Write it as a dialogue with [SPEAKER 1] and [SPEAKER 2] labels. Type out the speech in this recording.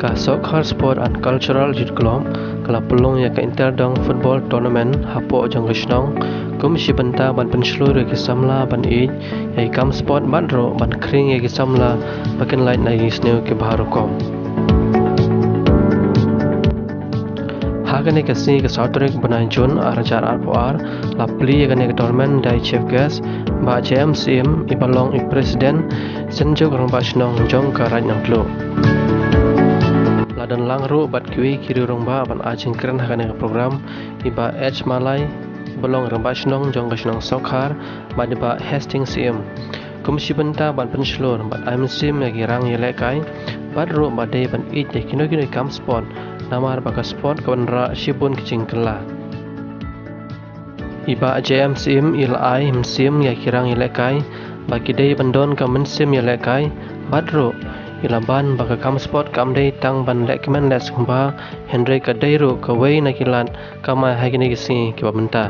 [SPEAKER 1] Ka Soccer Sport and Cultural Youth Club kala pelong ya ka Interdong Football Tournament hapo jong Krishnong kumisi benta ban penseluruh ke samla ban ij ya kam sport ban ro ban kring ya ke samla bakin light na gisneu ke baharukom Hagane kasi ke Southrick Bananjun arajar arpoar la pli ya ke tournament dai chief guest ba JMCM ibalong i president senjog rong ba snong jong ka raj nang tlo Ladan langru bat kiwi kiri rong ba ban ajeng keren hakane program iba H Malai belong rong ba snong jong ka snong sokhar ba diba Hastings CM komisi benta ban penslor bat IMCM lagi rang yelekai bat ro ba dei ban ij de kino kam sport namar baka sport kawanra shibun kicing kela iba JMCM ilai MCM ya kirang yelekai bagi dei bandon ka MCM yelekai bat ro ilaban baka kam sport kam dei tang ban lekmen les ba Henry ka dei ro ka wei nakilan kama hagini gisi ki benta